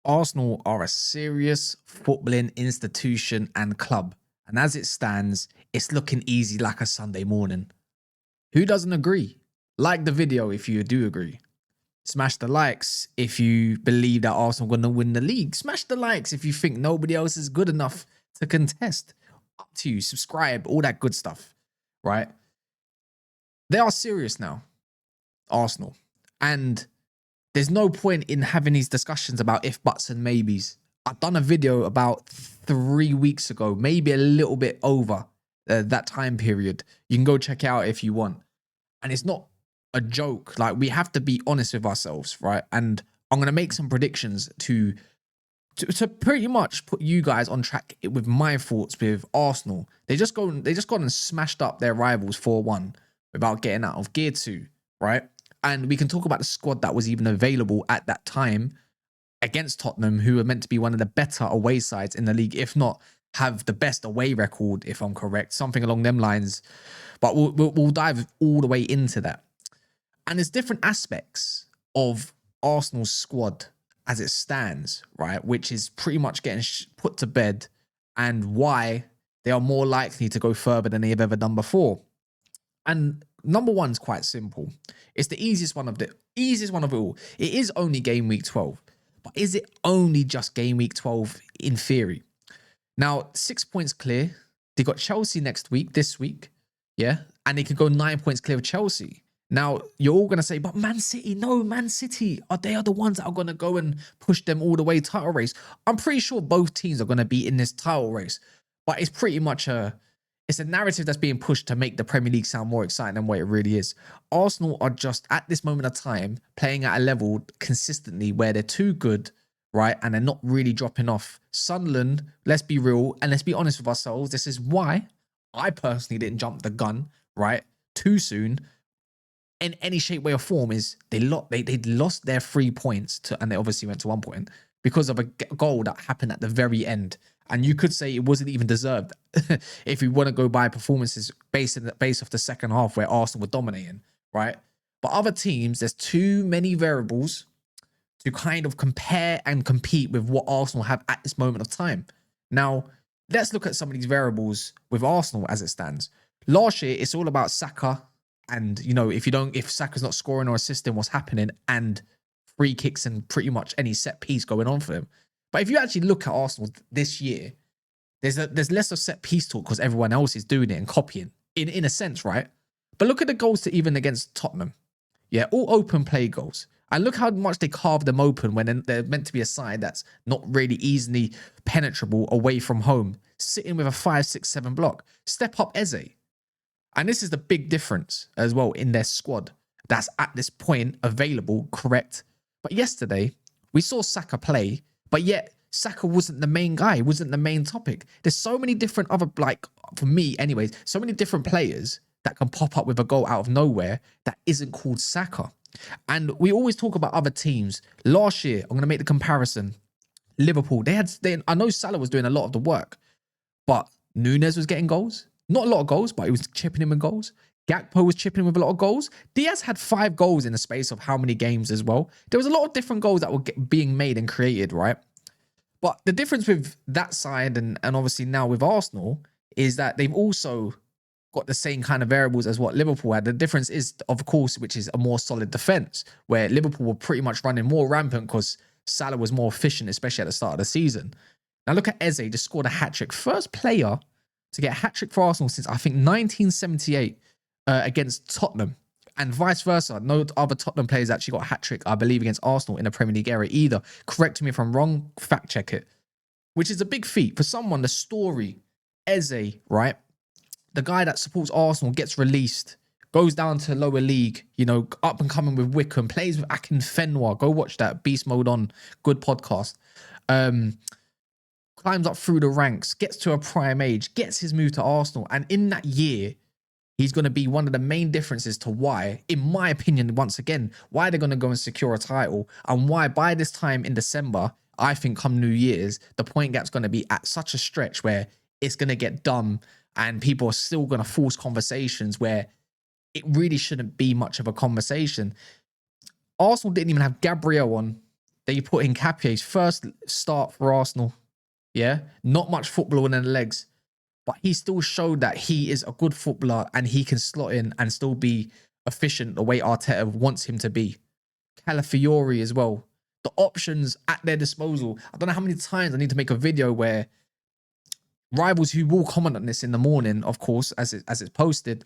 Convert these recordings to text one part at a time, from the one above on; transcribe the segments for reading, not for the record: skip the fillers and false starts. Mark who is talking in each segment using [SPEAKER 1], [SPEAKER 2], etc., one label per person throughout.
[SPEAKER 1] Arsenal are a serious footballing institution and club, and as it stands, it's looking easy like a Sunday morning. Who doesn't agree? Like the video if you do agree. Smash the likes if you believe that Arsenal are going to win the league. Smash the likes if you think nobody else is good enough to contest. Up to you. Subscribe, all that good stuff, right? They are serious now, Arsenal. And there's no point in having these discussions about if, buts, and maybes. I've done a video about 3 weeks ago, maybe a little bit over that time period. You can go check it out if you want. And it's not a joke. Like, we have to be honest with ourselves, right? And I'm going to make some predictions to pretty much put you guys on track with my thoughts with Arsenal. They just gone and smashed up their rivals 4-1 without getting out of gear 2, right? And we can talk about the squad that was even available at that time against Tottenham, who are meant to be one of the better away sides in the league, if not have the best away record, if I'm correct, something along them lines. But we'll dive all the way into that. And there's different aspects of Arsenal's squad as it stands, right, which is pretty much getting put to bed, and why they are more likely to go further than they have ever done before. And number one's quite simple. It's the easiest one of it all. It is only game week 12. But is it only just game week 12 in theory? Now, 6 points clear. They got Chelsea this week. Yeah. And they could go 9 points clear of Chelsea. Now, you're all going to say, but Man City, they are the ones that are going to go and push them all the way title race. I'm pretty sure both teams are going to be in this title race. But it's pretty much it's a narrative that's being pushed to make the Premier League sound more exciting than what it really is. Arsenal are just, at this moment of time, playing at a level consistently where they're too good, right? And they're not really dropping off. Sunderland, let's be real and let's be honest with ourselves. This is why I personally didn't jump the gun, right, too soon in any shape, way or form. Is they lost their 3 points and they obviously went to 1 point because of a goal that happened at the very end. And you could say it wasn't even deserved if we want to go by performances based off the second half where Arsenal were dominating, right? But other teams, there's too many variables to kind of compare and compete with what Arsenal have at this moment of time. Now, let's look at some of these variables with Arsenal as it stands. Last year, it's all about Saka, and if Saka's not scoring or assisting, what's happening, and free kicks and pretty much any set piece going on for them. But if you actually look at Arsenal this year, there's less of set piece talk because everyone else is doing it and copying in a sense, right? But look at the goals to even against Tottenham. Yeah, all open play goals. And look how much they carved them open when they're meant to be a side that's not really easily penetrable away from home, sitting with a 5-6-7 block. Step up Eze. And this is the big difference as well in their squad that's at this point available, correct? But yesterday, we saw Saka play, but yet Saka wasn't the main guy, wasn't the main topic. There's so many different other, for me anyways, so many different players that can pop up with a goal out of nowhere that isn't called Saka. And we always talk about other teams. Last year, I'm going to make the comparison. Liverpool, I know Salah was doing a lot of the work, but Núñez was getting goals. Not a lot of goals, but he was chipping in with goals. Gakpo was chipping in with a lot of goals. Diaz had 5 goals in the space of how many games as well? There was a lot of different goals that were being made and created, right? But the difference with that side and obviously now with Arsenal is that they've also got the same kind of variables as what Liverpool had. The difference is, of course, which is a more solid defense, where Liverpool were pretty much running more rampant because Salah was more efficient, especially at the start of the season. Now look at Eze, just scored a hat-trick. First player to get a hat-trick for Arsenal since, I think, 1978 against Tottenham. And vice versa. No other Tottenham players actually got a hat-trick, I believe, against Arsenal in the Premier League era either. Correct me if I'm wrong, fact check it. Which is a big feat. For someone, the story, Eze, right? The guy that supports Arsenal gets released, goes down to lower league, up and coming with Wickham, plays with Akinfenwa. Go watch that, Beast Mode On, good podcast. Climbs up through the ranks, gets to a prime age, gets his move to Arsenal. And in that year, he's going to be one of the main differences to why, in my opinion, once again, why they're going to go and secure a title, and why by this time in December, I think come New Year's, the point gap's going to be at such a stretch where it's going to get dumb and people are still going to force conversations where it really shouldn't be much of a conversation. Arsenal didn't even have Gabriel on they put in Capier's first start for Arsenal. Yeah, not much football in the legs, but he still showed that he is a good footballer and he can slot in and still be efficient the way Arteta wants him to be. Calafiori as well. The options at their disposal. I don't know how many times I need to make a video where rivals who will comment on this in the morning, of course, as it's posted,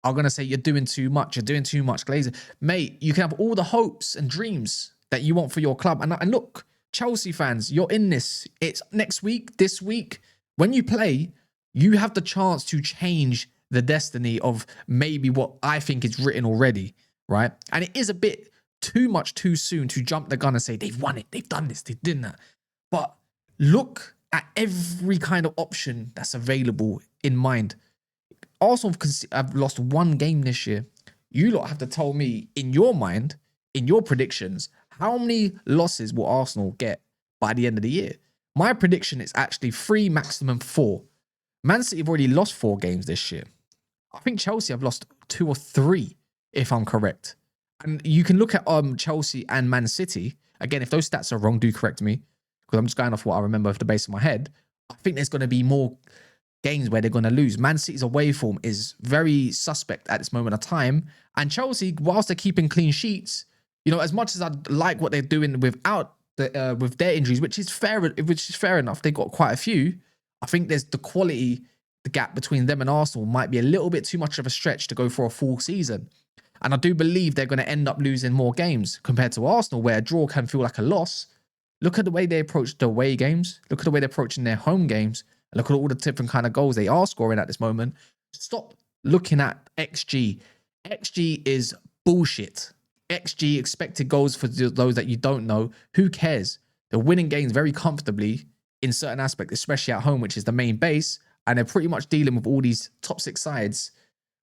[SPEAKER 1] are going to say, you're doing too much. You're doing too much, Glazer. Mate, you can have all the hopes and dreams that you want for your club. And look, Chelsea fans, you're in this. It's next week, this week. When you play, you have the chance to change the destiny of maybe what I think is written already, right? And it is a bit too much too soon to jump the gun and say, they've won it, they've done this, they did that. But look at every kind of option that's available in mind. Arsenal have lost one game this year. You lot have to tell me, in your mind, in your predictions, how many losses will Arsenal get by the end of the year? My prediction is actually 3, maximum 4. Man City have already lost 4 games this year. I think Chelsea have lost 2 or 3, if I'm correct. And you can look at Chelsea and Man City. Again, if those stats are wrong, do correct me, because I'm just going off what I remember off the base of my head. I think there's going to be more games where they're going to lose. Man City's away form is very suspect at this moment of time. And Chelsea, whilst they're keeping clean sheets, you know, as much as I like what they're doing without with their injuries, which is fair enough, they got quite a few. I think there's the quality, the gap between them and Arsenal might be a little bit too much of a stretch to go for a full season. And I do believe they're going to end up losing more games compared to Arsenal, where a draw can feel like a loss. Look at the way they approach the away games. Look at the way they're approaching their home games. And look at all the different kind of goals they are scoring at this moment. Stop looking at XG. XG is bullshit. XG, expected goals, for those that you don't know, who cares? They're winning games very comfortably in certain aspects, especially at home, which is the main base. And they're pretty much dealing with all these top 6 sides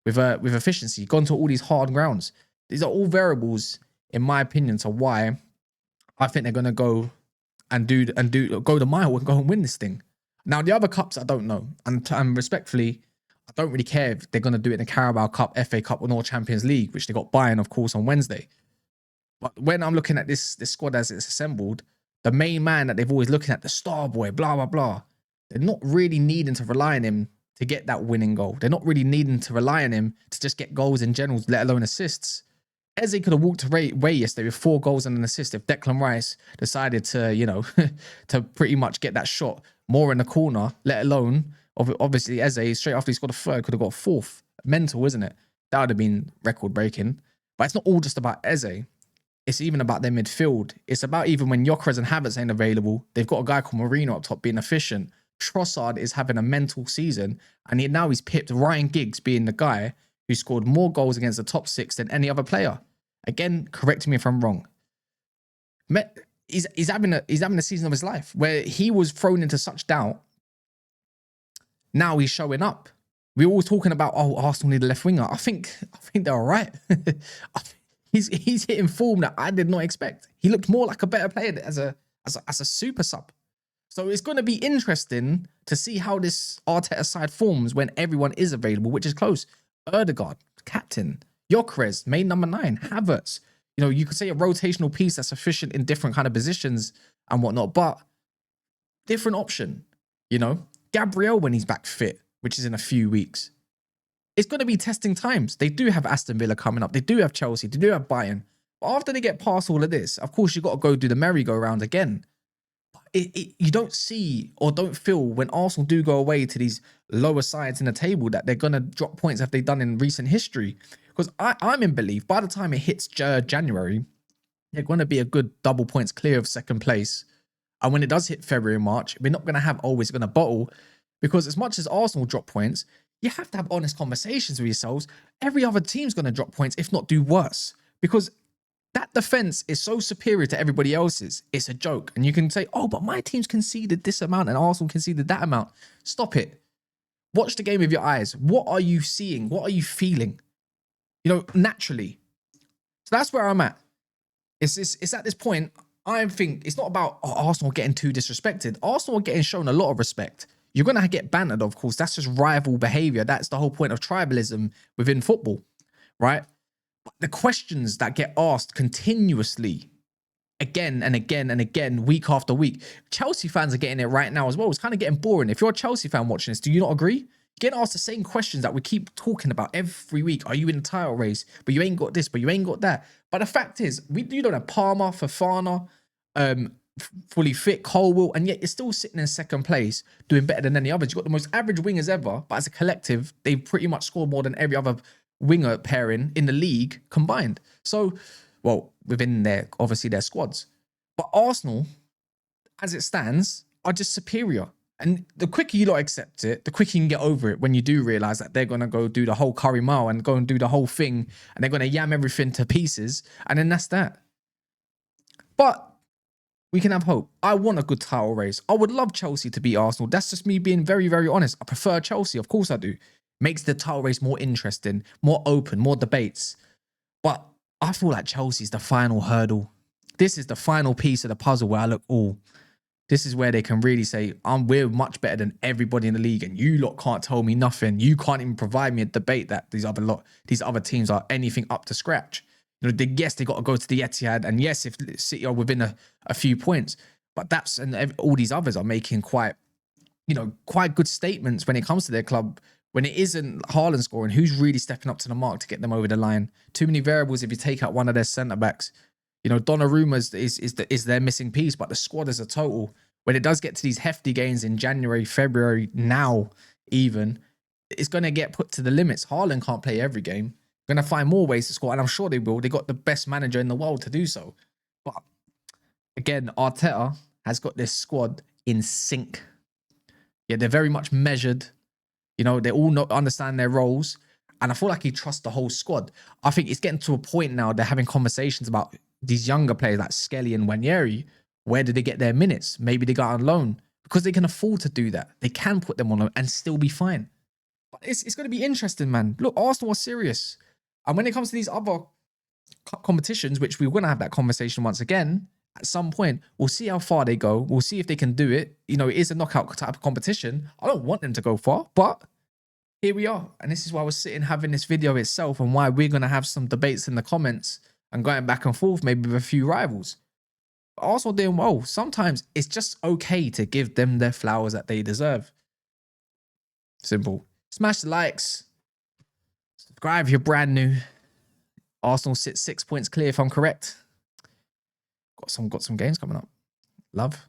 [SPEAKER 1] with efficiency, gone to all these hard grounds. These are all variables, in my opinion, to why I think they're going to go and go the mile and go and win this thing. Now, the other cups, I don't know. And respectfully, I don't really care if they're going to do it in the Carabao Cup, FA Cup, or Champions League, which they got Bayern, of course, on Wednesday. But when I'm looking at this squad as it's assembled, the main man that they've always looking at, the star boy, blah, blah, blah, they're not really needing to rely on him to get that winning goal. They're not really needing to rely on him to just get goals in general, let alone assists. Eze could have walked away yesterday with 4 goals and an assist if Declan Rice decided to, you know, to pretty much get that shot more in the corner, let alone, obviously, Eze, straight after he scored a 3rd, could have got a 4th. Mental, isn't it? That would have been record-breaking. But it's not all just about Eze. It's even about their midfield. It's about even when Gyökeres and Havertz ain't available, they've got a guy called Mourinho up top being efficient. Trossard is having a mental season, and now he's pipped Ryan Giggs being the guy who scored more goals against the top 6 than any other player. Again, correct me if I'm wrong. He's having a season of his life where he was thrown into such doubt. Now he's showing up. We're always talking about, oh, Arsenal need a left winger. I think they're all right. He's hitting form that I did not expect. He looked more like a better player as a super sub. So it's going to be interesting to see how this Arteta side forms when everyone is available, which is close. Ødegaard, captain. Gyökeres, main number 9. Havertz. You know, you could say a rotational piece that's efficient in different kind of positions and whatnot, but different option, you know. Gabriel when he's back fit, which is in a few weeks. It's going to be testing times. They do have Aston Villa coming up. They do have Chelsea. They do have Bayern. But after they get past all of this, of course, you've got to go do the merry-go-round again. You don't see or don't feel when Arsenal do go away to these lower sides in the table that they're going to drop points as they've done in recent history. Because I'm in belief, by the time it hits January, they're going to be a good double points clear of 2nd place. And when it does hit February and March, we're not going to have always going to bottle. Because as much as Arsenal drop points, you have to have honest conversations with yourselves. Every other team's going to drop points, if not do worse. Because that defense is so superior to everybody else's. It's a joke. And you can say, oh, but my team's conceded this amount and Arsenal conceded that amount. Stop it. Watch the game with your eyes. What are you seeing? What are you feeling? You know, naturally. So that's where I'm at. It's at this point, I think it's not about Arsenal getting too disrespected. Arsenal are getting shown a lot of respect. You're going to get bantered, of course. That's just rival behavior. That's the whole point of tribalism within football, right? But the questions that get asked continuously again and again and again, week after week. Chelsea fans are getting it right now as well. It's kind of getting boring. If you're a Chelsea fan watching this, do you not agree? Getting asked the same questions that we keep talking about every week. Are you in the title race? But you ain't got this, but you ain't got that. But the fact is, you don't have Palmer, Fofana, fully fit, Colwill, and yet you're still sitting in second place, doing better than any others. You've got the most average wingers ever, but as a collective, they've pretty much scored more than every other winger pairing in the league combined. So, well, within their, obviously, their squads. But Arsenal, as it stands, are just superior. And the quicker you lot accept it, the quicker you can get over it when you do realise that they're going to go do the whole curry mile and go and do the whole thing, and they're going to yam everything to pieces, and then that's that. But we can have hope. I want a good title race. I would love Chelsea to beat Arsenal. That's just me being very, very honest. I prefer Chelsea. Of course I do. Makes the title race more interesting, more open, more debates. But I feel like Chelsea's the final hurdle. This is the final piece of the puzzle where I look, oh, this is where they can really say, we're much better than everybody in the league, and you lot can't tell me nothing. You can't even provide me a debate that these other teams are anything up to scratch. You know, yes, they got to go to the Etihad, and yes, if City are within a few points, but and all these others are making quite good statements when it comes to their club. When it isn't Haaland scoring, who's really stepping up to the mark to get them over the line? Too many variables if you take out one of their centre backs. You know, Donnarumma is their missing piece, but the squad as a total, when it does get to these hefty games in January, February, now even, it's going to get put to the limits. Haaland can't play every game. Going to find more ways to score, and I'm sure they will. They got the best manager in the world to do so. But again, Arteta has got this squad in sync. Yeah, they're very much measured. You know, they all understand their roles, and I feel like he trusts the whole squad. I think it's getting to a point now they're having conversations about these younger players like Skelly and Wanyeri. Where did they get their minutes? Maybe they got on loan because they can afford to do that. They can put them on loan and still be fine. But it's going to be interesting, man. Look, Arsenal are serious. And when it comes to these other competitions, which we're going to have that conversation once again, at some point, we'll see how far they go. We'll see if they can do it. You know, it is a knockout type of competition. I don't want them to go far, but here we are. And this is why we're sitting having this video itself, and why we're going to have some debates in the comments and going back and forth, maybe with a few rivals. But Arsenal doing well. Sometimes it's just okay to give them their flowers that they deserve. Simple. Smash the likes. Subscribe if you're brand new. Arsenal sits 6 points clear if I'm correct. Got some games coming up. Love.